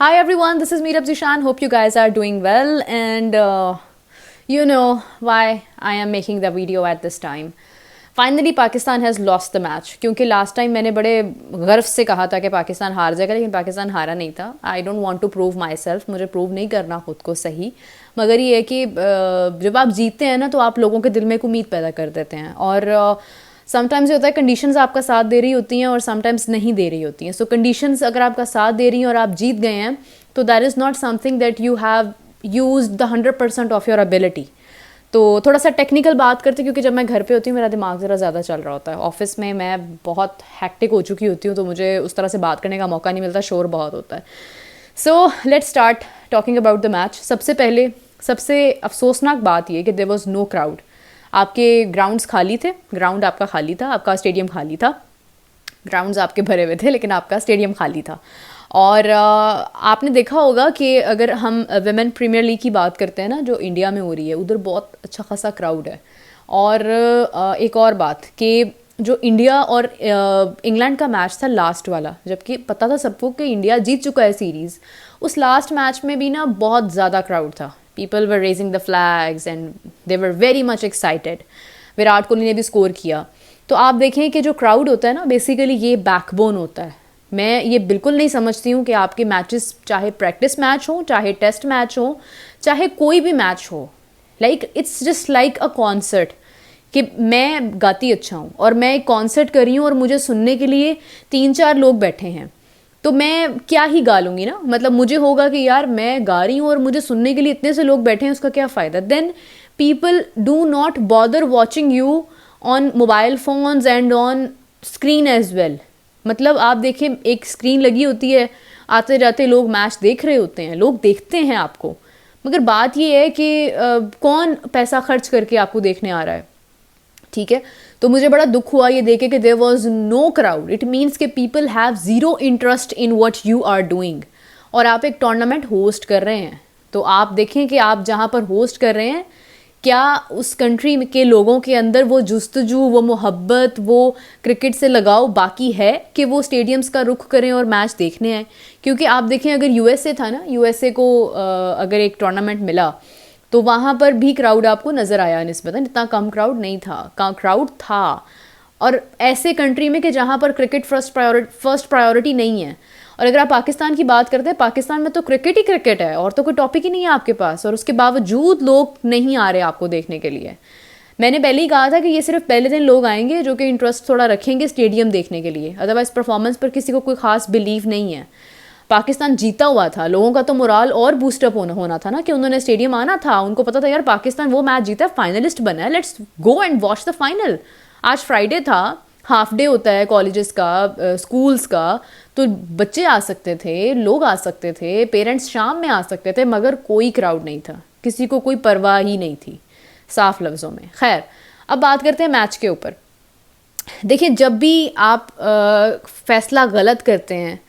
Hi everyone, this is Meerab Zishan. Hope you guys are doing well, and you know why I am making the video at this time. Finally, Pakistan has lost the match. क्योंकि last time मैंने बड़े गर्व से कहा था कि पाकिस्तान हार जाएगा, लेकिन पाकिस्तान हारा नहीं था. I don't want to prove myself, मुझे प्रूव नहीं करना खुद को सही, मगर ये है कि जब आप जीतते हैं ना तो आप लोगों के दिल में एक उम्मीद पैदा कर देते हैं. और समटाइम्स ये होता है कंडीशंस आपका साथ दे रही होती हैं और समटाइम्स नहीं दे रही होती हैं. सो कंडीशंस अगर आपका साथ दे रही हैं और आप जीत गए हैं तो that is not something that you have use the 100% of your ability. तो थोड़ा सा टेक्निकल बात करते, क्योंकि जब मैं घर पे होती हूँ मेरा दिमाग ज़रा ज़्यादा चल रहा होता है. ऑफिस में मैं बहुत हैक्टिक हो चुकी होती हूँ तो मुझे उस तरह से बात करने का मौका नहीं मिलता, शोर बहुत होता है. So let's start talking about the match. सबसे पहले सबसे अफसोसनाक बात यह कि देयर वाज नो क्राउड. आपके ग्राउंड्स खाली थे, ग्राउंड आपका खाली था, आपका स्टेडियम खाली था. ग्राउंड्स आपके भरे हुए थे लेकिन आपका स्टेडियम खाली था. और आपने देखा होगा कि अगर हम विमेन प्रीमियर लीग की बात करते हैं ना, जो इंडिया में हो रही है, उधर बहुत अच्छा खासा क्राउड है. और एक और बात कि जो इंडिया और इंग्लैंड का मैच था लास्ट वाला, जबकि पता था सबको कि इंडिया जीत चुका है सीरीज़, उस लास्ट मैच में भी ना बहुत ज़्यादा क्राउड था. People were raising the flags and they were very much excited. Virat Kohli ने भी स्कोर किया. तो आप देखें कि जो क्राउड होता है ना, बेसिकली ये बैकबोन होता है. मैं ये बिल्कुल नहीं समझती हूँ कि आपके मैचेस, चाहे प्रैक्टिस मैच हो, चाहे टेस्ट मैच हो, चाहे कोई भी मैच हो, like it's just like a concert. कि मैं गाती अच्छा हूँ और मैं एक कॉन्सर्ट कर रही हूँ और मुझे सुनने के लिए 3-4 लोग बैठे हैं, तो मैं क्या ही गा लूँगी ना. मतलब मुझे होगा कि यार मैं गा रही हूँ और मुझे सुनने के लिए इतने से लोग बैठे हैं, उसका क्या फ़ायदा. Then people do not bother watching you on mobile phones and on screen as well. मतलब आप देखें, एक स्क्रीन लगी होती है, आते जाते लोग मैच देख रहे होते हैं, लोग देखते हैं आपको, मगर बात ये है कि कौन पैसा खर्च करके आपको देखने आ रहा है. ठीक है, तो मुझे बड़ा दुख हुआ ये देखे कि there was no crowd. It means कि people have zero interest in what you are doing. और आप एक टूर्नामेंट होस्ट कर रहे हैं, तो आप देखें कि आप जहाँ पर होस्ट कर रहे हैं, क्या उस कंट्री के लोगों के अंदर वो जुस्तजू, वो मोहब्बत, वो क्रिकेट से लगाव बाकी है कि वो स्टेडियम्स का रुख करें और मैच देखने आए. क्योंकि आप देखें, अगर यूएसए था ना, यूएसए को अगर एक टूर्नामेंट मिला तो वहाँ पर भी क्राउड आपको नज़र आया निस्बतन. इतना कम क्राउड नहीं था, क्राउड था. और ऐसे कंट्री में कि जहाँ पर क्रिकेट फर्स्ट प्रायोरिटी नहीं है. और अगर आप पाकिस्तान की बात करते हैं, पाकिस्तान में तो क्रिकेट ही क्रिकेट है और तो कोई टॉपिक ही नहीं है आपके पास, और उसके बावजूद लोग नहीं आ रहे आपको देखने के लिए. मैंने पहले ही कहा था कि ये सिर्फ पहले दिन लोग आएंगे जो कि इंटरेस्ट थोड़ा रखेंगे स्टेडियम देखने के लिए, अदरवाइज परफॉर्मेंस पर किसी को कोई खास बिलीव नहीं है. पाकिस्तान जीता हुआ था, लोगों का तो मोराल और बूस्टअप होना था ना, कि उन्होंने स्टेडियम आना था. उनको पता था यार पाकिस्तान वो मैच जीता है, फाइनलिस्ट बना है, let's go and watch the final. आज फ्राइडे था, हाफ डे होता है कॉलेजेस का, स्कूल्स का, तो बच्चे आ सकते थे, लोग आ सकते थे, पेरेंट्स शाम में आ सकते थे, मगर कोई क्राउड नहीं था, किसी को कोई परवाह ही नहीं थी, साफ लफ्ज़ों में. खैर, अब बात करते हैं मैच के ऊपर. देखिए, जब भी आप फैसला गलत करते हैं,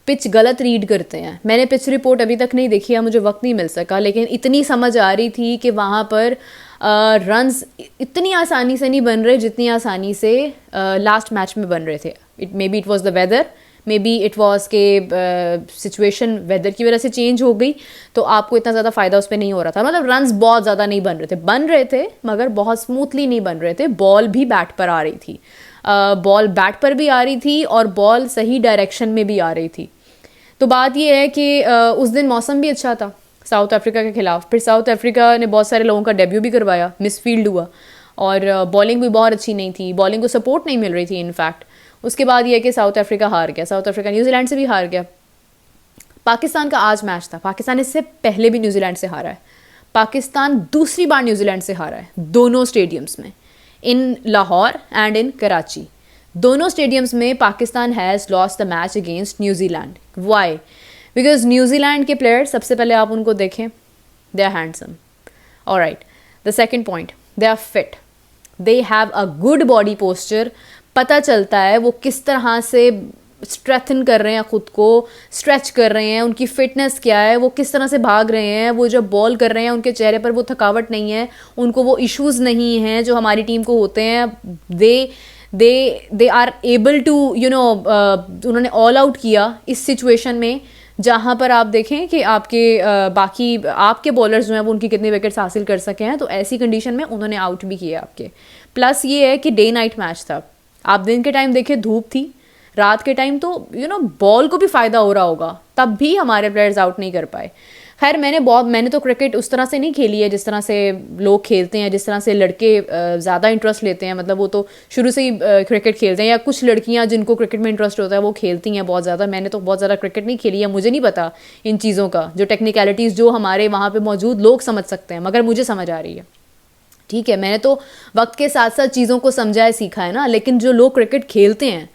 पिच गलत रीड करते हैं, मैंने पिच रिपोर्ट अभी तक नहीं देखी है, मुझे वक्त नहीं मिल सका, लेकिन इतनी समझ आ रही थी कि वहाँ पर रन्स इतनी आसानी से नहीं बन रहे जितनी आसानी से लास्ट मैच में बन रहे थे. Maybe it was the weather, maybe it was के सिचुएशन वेदर की वजह से चेंज हो गई, तो आपको इतना ज़्यादा फ़ायदा उस पर नहीं हो रहा था. मतलब रन्स बहुत ज़्यादा नहीं बन रहे थे मगर बहुत स्मूथली नहीं बन रहे थे. बॉल भी बैट पर आ रही थी, बॉल बैट पर भी आ रही थी और बॉल सही डायरेक्शन में भी आ रही थी. तो बात यह है कि उस दिन मौसम भी अच्छा था साउथ अफ्रीका के खिलाफ. फिर साउथ अफ्रीका ने बहुत सारे लोगों का डेब्यू भी करवाया, मिसफील्ड हुआ, और बॉलिंग भी बहुत अच्छी नहीं थी, बॉलिंग को सपोर्ट नहीं मिल रही थी इनफैक्ट. उसके बाद यह है कि साउथ अफ्रीका हार गया, साउथ अफ्रीका न्यूजीलैंड से भी हार गया. पाकिस्तान का आज मैच था, पाकिस्तान इससे पहले भी न्यूजीलैंड से हारा है. पाकिस्तान दूसरी बार न्यूजीलैंड से हारा है, दोनों स्टेडियम्स में, in Lahore and in Karachi. दोनों स्टेडियम्स में Pakistan has lost the match against New Zealand. Why? Because New Zealand के प्लेयर, सबसे पहले आप उनको देखें, they are handsome. Alright, the second point, they are fit, they have a good body posture. पता चलता है वो किस तरह से स्ट्रेथन कर रहे हैं, खुद को स्ट्रेच कर रहे हैं, उनकी फिटनेस क्या है, वो किस तरह से भाग रहे हैं, वो जब बॉल कर रहे हैं उनके चेहरे पर वो थकावट नहीं है, उनको वो इश्यूज़ नहीं हैं जो हमारी टीम को होते हैं. They are able to, you know, उन्होंने ऑल आउट किया इस सिचुएशन में जहाँ पर आप देखें कि आपके बाकी आपके बॉलर्स जो हैं वो उनकी कितने विकेट्स हासिल कर सके हैं, तो ऐसी कंडीशन में उन्होंने आउट भी किया आपके। प्लस ये है कि डे नाइट मैच था, आप दिन के टाइम देखें धूप थी, रात के टाइम तो बॉल को भी फ़ायदा हो रहा होगा, तब भी हमारे प्लेयर्स आउट नहीं कर पाए। खैर मैंने तो क्रिकेट उस तरह से नहीं खेली है जिस तरह से लोग खेलते हैं, जिस तरह से लड़के ज़्यादा इंटरेस्ट लेते हैं, मतलब वो तो शुरू से ही क्रिकेट खेलते हैं, या कुछ लड़कियां जिनको क्रिकेट में इंटरेस्ट होता है वो खेलती हैं बहुत ज़्यादा। मैंने तो बहुत ज़्यादा क्रिकेट नहीं खेली है, मुझे नहीं पता इन चीज़ों का, जो टेक्निकलिटीज़ जो हमारे वहाँ पर मौजूद लोग समझ सकते हैं, मगर मुझे समझ आ रही है। ठीक है, मैंने तो वक्त के साथ साथ चीज़ों को समझा है, सीखा है ना। लेकिन जो लोग क्रिकेट खेलते हैं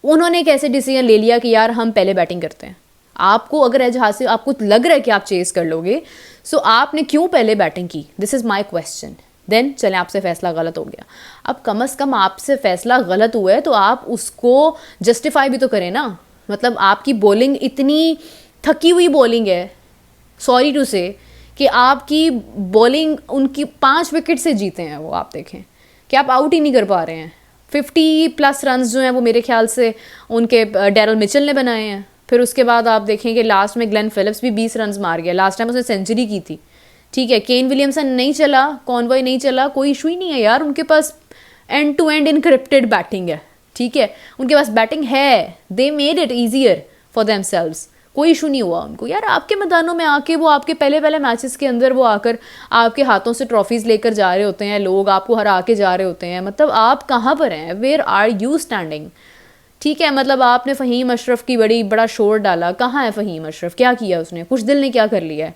उन्होंने एक ऐसे डिसीजन ले लिया कि यार हम पहले बैटिंग करते हैं। आपको अगर एज हासिल, आपको लग रहा है कि आप चेस कर लोगे, सो आपने क्यों पहले बैटिंग की? This is my question. Then चलें, आपसे फैसला गलत हो गया, अब कम अज़ कम आपसे फैसला गलत हुआ है तो आप उसको जस्टिफाई भी तो करें ना। मतलब आपकी बॉलिंग इतनी थकी हुई बॉलिंग है, सॉरी टू से, कि आपकी बॉलिंग उनकी 5 विकेट से जीते हैं वो, आप देखें कि आप आउट ही नहीं कर पा रहे हैं। 50+ रन्स जो हैं वो मेरे ख्याल से उनके डैरल मिचेल ने बनाए हैं। फिर उसके बाद आप देखें कि लास्ट में ग्लेन फिलिप्स भी 20 रन्स मार गया, लास्ट टाइम उसने सेंचुरी की थी। ठीक है, केन विलियमसन नहीं चला, कॉनवॉय नहीं चला, कोई इशू ही नहीं है यार, उनके पास end to end encrypted batting है। ठीक है, उनके पास बैटिंग है, they made it easier for themselves, कोई इशू नहीं हुआ उनको। यार आपके मैदानों में आके वो आपके पहले मैचेस के अंदर वो आकर आपके हाथों से ट्रॉफीज़ लेकर जा रहे होते हैं, लोग आपको हरा के जा रहे होते हैं। मतलब आप कहाँ पर हैं? Where are you standing? ठीक है, मतलब आपने फ़हीम अशरफ की बड़ा शोर डाला, कहाँ है फ़हीम अशरफ? क्या किया उसने? कुछ दिल ने क्या कर लिया है?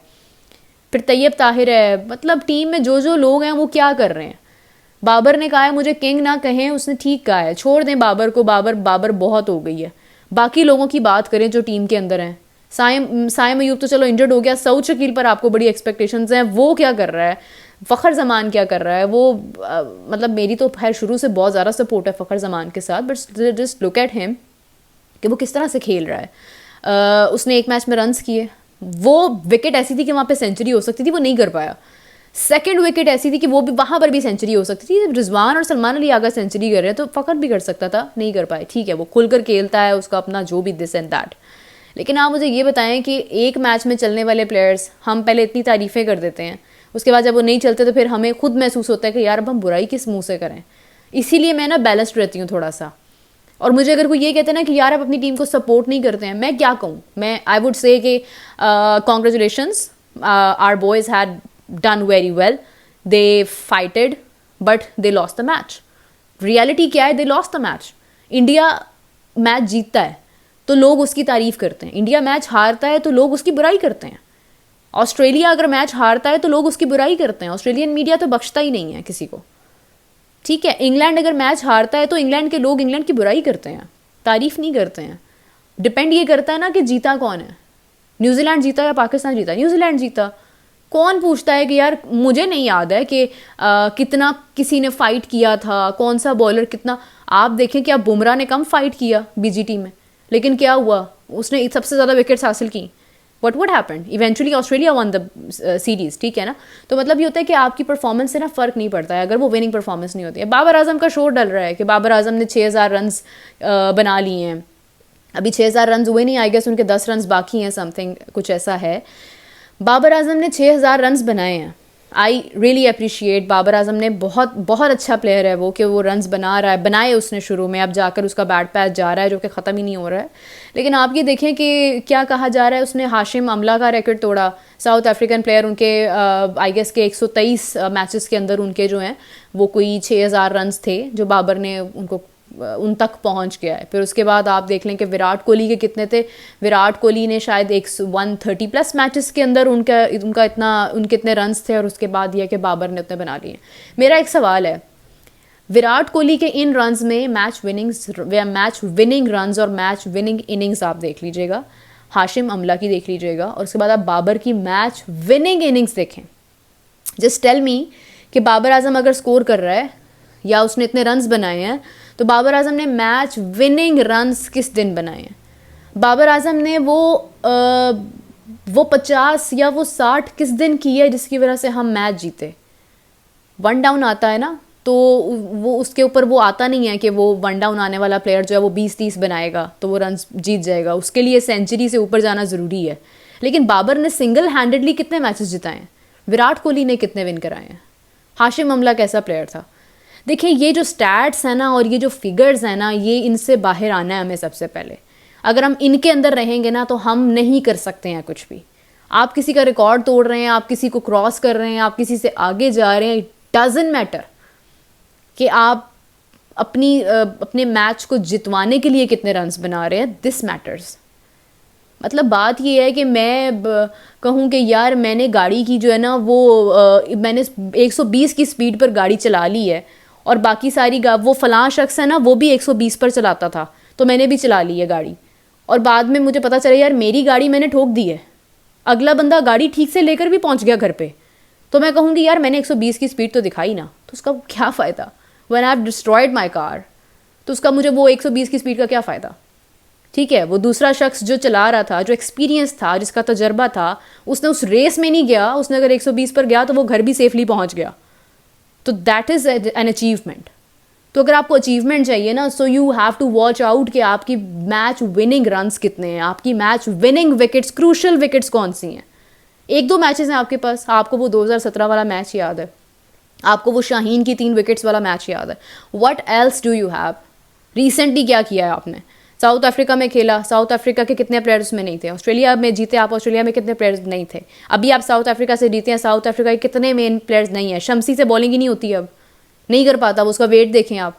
फिर तैयब ताहिर है, मतलब टीम में जो जो लोग हैं वो क्या कर रहे हैं? बाबर ने कहा है मुझे किंग ना कहें, उसने ठीक कहा है, छोड़ दें बाबर को, बाबर बहुत हो गई है। बाकी लोगों की बात करें जो टीम के अंदर हैं। साइम अयूब तो चलो इंजर्ड हो गया, सऊद शकील पर आपको बड़ी एक्सपेक्टेशंस हैं, वो क्या कर रहा है? फ़खर ज़मान क्या कर रहा है? वो मतलब मेरी तो खैर शुरू से बहुत ज़्यादा सपोर्ट है फ़खर ज़मान के साथ, but just look at him कि वो किस तरह से खेल रहा है। उसने एक मैच में रन्स किए, वो विकेट ऐसी थी कि वहाँ पे सेंचुरी हो सकती थी, वो नहीं कर पाया। सेकंड विकेट ऐसी थी कि वो भी वहाँ पर भी सेंचुरी हो सकती थी। रिजवान और सलमान अली अगर सेंचुरी कर रहे हैं तो फ़खर भी कर सकता था, नहीं कर पाए। ठीक है, वो खुलकर खेलता है, उसका अपना जो भी दिस एंड दैट। लेकिन आप मुझे ये बताएं कि एक मैच में चलने वाले प्लेयर्स हम पहले इतनी तारीफ़ें कर देते हैं, उसके बाद जब वो नहीं चलते तो फिर हमें खुद महसूस होता है कि यार अब हम बुराई किस मुंह से करें। इसीलिए मैं ना बैलेंस्ड रहती हूँ थोड़ा सा। और मुझे अगर कोई ये कहते हैं ना कि यार आप अपनी टीम को सपोर्ट नहीं करते हैं, मैं क्या कहूँ? मैं आई वुड से कि congratulations, our boys had done very well, they fighted but they lost the match. Reality क्या है? They lost the match. India match जीतता है तो लोग उसकी तारीफ़ करते हैं, इंडिया मैच हारता है तो लोग उसकी बुराई करते हैं। ऑस्ट्रेलिया अगर मैच हारता है तो लोग उसकी बुराई करते हैं, ऑस्ट्रेलियन मीडिया तो बख्शता ही नहीं है किसी को। ठीक है, इंग्लैंड अगर मैच हारता है तो इंग्लैंड के लोग इंग्लैंड की बुराई करते हैं, तारीफ़ नहीं करते हैं। डिपेंड ये करता है ना कि जीता कौन है, न्यूजीलैंड जीता या पाकिस्तान जीता। न्यूजीलैंड जीता, कौन पूछता है कि यार मुझे नहीं याद है कि कितना किसी ने फ़ाइट किया था, कौन सा बॉलर कितना। आप देखें कि अब बुमराह ने कम फ़ाइट किया बीजीटी में, लेकिन क्या हुआ? उसने सबसे ज़्यादा विकेट्स हासिल की। What would happen? Eventually Australia won the series. ठीक है ना, तो मतलब ये होता है कि आपकी परफॉर्मेंस से ना फ़र्क नहीं पड़ता है अगर वो विनिंग परफॉर्मेंस नहीं होती है। बाबर आजम का शोर डल रहा है कि बाबर आजम ने 6000 रन्स बना लिए हैं, अभी 6000 रन्स हुए नहीं, आई गेस उनके 10 रन्स बाकी हैं, समथिंग कुछ ऐसा है। बाबर आजम ने 6000 रन्स बनाए हैं। I really appreciate Babar Azam ने, बहुत बहुत अच्छा प्लेयर है वो, कि वो रन्स बना रहा है, बनाए उसने शुरू में, अब जाकर उसका बैट पैच जा रहा है जो कि ख़त्म ही नहीं हो रहा है। लेकिन आप ये देखें कि क्या कहा जा रहा है, उसने हाशिम अमला का रिकॉर्ड तोड़ा, साउथ अफ्रीकन प्लेयर, उनके आई गेस के 123 मैचेस के अंदर उनके जो हैं वो कोई 6000 रन्स थे जो बाबर ने उनको उन तक पहुंच गया है। फिर उसके बाद आप देख लें कि विराट कोहली के कितने थे, विराट कोहली ने शायद 130+ मैचेस के अंदर उनके इतने रन्स थे, और उसके बाद यह कि बाबर ने उतने बना लिए। मेरा एक सवाल है, विराट कोहली के इन रन्स में मैच विनिंग रन्स और मैच विनिंग इनिंग्स आप देख लीजिएगा, हाशिम अमला की देख लीजिएगा, और उसके बाद आप बाबर की मैच विनिंग इनिंग्स देखें। जस्ट टेल मी कि बाबर आजम अगर स्कोर कर रहा है या उसने इतने रन्स बनाए हैं तो बाबर आजम ने मैच विनिंग रन्स किस दिन बनाए हैं? बाबर आजम ने वो 50 या वो 60 किस दिन की है जिसकी वजह से हम मैच जीते? वन डाउन आता है ना, तो वो उसके ऊपर वो आता नहीं है कि वो वन डाउन आने वाला प्लेयर जो है वो 20-30 बनाएगा तो वो रन जीत जाएगा, उसके लिए सेंचुरी से ऊपर जाना ज़रूरी है। लेकिन बाबर ने सिंगल हैंडेडली कितने मैचेस जिताए हैं, विराट कोहली ने कितने विन कराए हैं, हाशिम अमला कैसा प्लेयर था। देखिए ये जो स्टैट्स हैं ना और ये जो फिगर्स हैं ना, ये इनसे बाहर आना है हमें सबसे पहले। अगर हम इनके अंदर रहेंगे ना तो हम नहीं कर सकते हैं कुछ भी। आप किसी का रिकॉर्ड तोड़ रहे हैं, आप किसी को क्रॉस कर रहे हैं, आप किसी से आगे जा रहे हैं, इट डजंट मैटर कि आप अपने मैच को जितवाने के लिए कितने रन्स बना रहे हैं, दिस मैटर्स। मतलब बात ये है कि मैं कहूँ कि यार मैंने गाड़ी की जो है ना वो मैंने 120 की स्पीड पर गाड़ी चला ली है और बाकी सारी वो फलां शख्स है ना वो भी 120 पर चलाता था तो मैंने भी चला ली है गाड़ी, और बाद में मुझे पता चला यार मेरी गाड़ी मैंने ठोक दी है, अगला बंदा गाड़ी ठीक से लेकर भी पहुंच गया घर पे, तो मैं कहूँगी यार मैंने 120 की स्पीड तो दिखाई ना, तो उसका क्या फ़ायदा। When I have destroyed my car, तो उसका मुझे वो 120 की स्पीड का क्या फ़ायदा। ठीक है, वो दूसरा शख्स जो चला रहा था, जो एक्सपीरियंस था, जिसका तजर्बा था, उसने उस रेस में नहीं गया, उसने अगर 120 पर गया तो वो घर भी सेफली पहुंच गया, तो दैट इज़ एन अचीवमेंट। तो अगर आपको अचीवमेंट चाहिए ना, so you have to watch out कि आपकी मैच विनिंग रन्स कितने हैं, आपकी match winning wickets, crucial wickets कौन सी हैं। 1-2 मैचेस हैं आपके पास, आपको वो 2017 वाला मैच याद है, आपको वो शाहीन की 3 विकेट्स वाला मैच याद है, what else do you have. Recently क्या किया है आपने, साउथ अफ्रीका में खेला, साउथ अफ्रीका के कितने प्लेयर्स उसमें नहीं थे, ऑस्ट्रेलिया में जीते आप, ऑस्ट्रेलिया में कितने प्लेयर्स नहीं थे, अभी आप साउथ अफ्रीका से जीते हैं, साउथ अफ्रीका के कितने मेन प्लेयर्स नहीं है, शम्सी से बॉलिंग ही नहीं होती, अब नहीं कर पाता वो, उसका वेट देखें आप।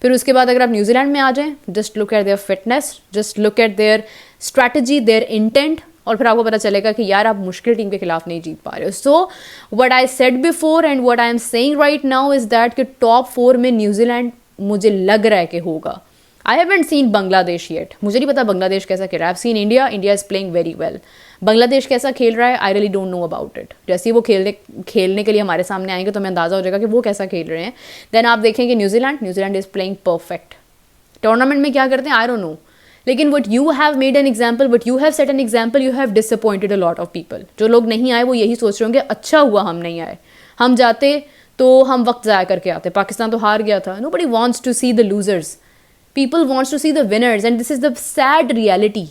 फिर उसके बाद अगर आप न्यूजीलैंड में आ जाएं, just look at their fitness, just look at their strategy, their intent, और फिर आपको पता चलेगा कि यार आप मुश्किल टीम के खिलाफ नहीं जीत पा रहे हो। So what I said before and what I am saying right now is that कि टॉप 4 में न्यूजीलैंड मुझे लग रहा है कि होगा। I haven't seen Bangladesh yet, मुझे नहीं पता बांग्लादेश कैसा खेल रहा है। I have seen India, India is playing very well. Bangladesh कैसा खेल रहा है I really don't know about it. जैसे ही वो खेलने के लिए हमारे सामने आएंगे तो हमें अंदाज़ा हो जाएगा कि वो कैसा खेल रहे हैं। देन आप देखेंगे New Zealand is playing perfect. Tournament में क्या करते हैं आई डोंट नो, लेकिन what you have made an example, what you have set an example, you have disappointed a lot of people. जो लोग नहीं आए वो यही सोच रहे होंगे अच्छा हुआ हम नहीं आए, हम जाते तो हम वक्त ज़ाया करके आते, पाकिस्तान तो हार गया था। Nobody wants to see the losers, people wants to see the winners and this is the sad reality.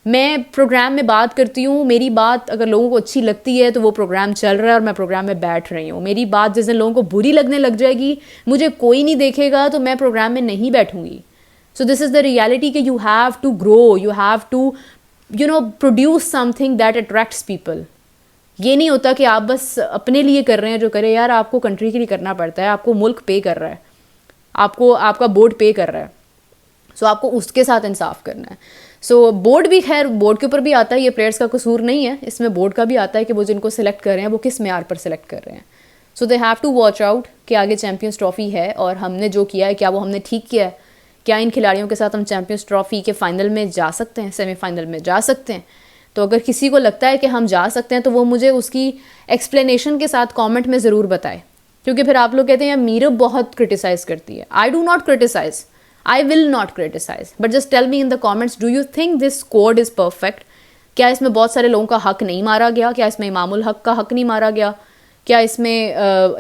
मैं प्रोग्राम में बात करती हूँ, मेरी बात अगर लोगों को अच्छी लगती है तो वो प्रोग्राम चल रहा है और मैं प्रोग्राम में बैठ रही हूँ। मेरी बात जिस दिन लोगों को बुरी लगने लग जाएगी, मुझे कोई नहीं देखेगा, तो मैं प्रोग्राम में नहीं बैठूंगी। So this is the reality कि you have to grow, you have to produce something that attracts people. ये नहीं होता कि आप बस अपने लिए कर रहे हैं जो करे, यार आपको कंट्री के लिए करना पड़ता है, आपको मुल्क पे कर रहा है, आपको आपका बोर्ड पे कर रहा है, सो आपको उसके साथ इंसाफ करना है। सो बोर्ड भी, खैर बोर्ड के ऊपर भी आता है, ये प्लेयर्स का कसूर नहीं है, इसमें बोर्ड का भी आता है कि वो जिनको सिलेक्ट कर रहे हैं वो किस मेयार पर सिलेक्ट कर रहे हैं। So they have to watch out कि आगे चैम्पियंस ट्रॉफी है और हमने जो किया है क्या वो हमने ठीक किया है, क्या इन खिलाड़ियों के साथ हम चैम्पियंस ट्रॉफी के फाइनल में जा सकते हैं, सेमीफाइनल में जा सकते हैं। तो अगर किसी को लगता है कि हम जा सकते हैं तो वो मुझे उसकी एक्सप्लेनेशन के साथ कमेंट में ज़रूर बताए, क्योंकि फिर आप लोग कहते हैं मीरा बहुत क्रिटिसाइज़ करती है। I do not criticise, I will not criticize, but just tell me in the comments, do you think this squad is perfect? क्या इसमें बहुत सारे लोगों का हक नहीं मारा गया, क्या इसमें इमामुल हक का हक नहीं मारा गया, क्या इसमें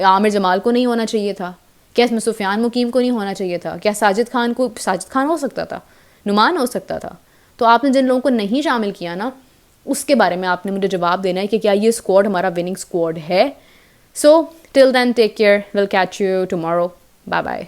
आमिर जमाल को नहीं होना चाहिए था, क्या इसमें सुफियान मुकीम को नहीं होना चाहिए था, क्या साजिद खान हो सकता था, नुमान हो सकता था। तो आपने जिन लोगों को नहीं शामिल किया ना, उसके बारे में आपने मुझे जवाब देना है कि क्या ये स्क्वाड हमारा विनिंग स्क्वाड है। So till then take care, will catch you tomorrow, bye bye.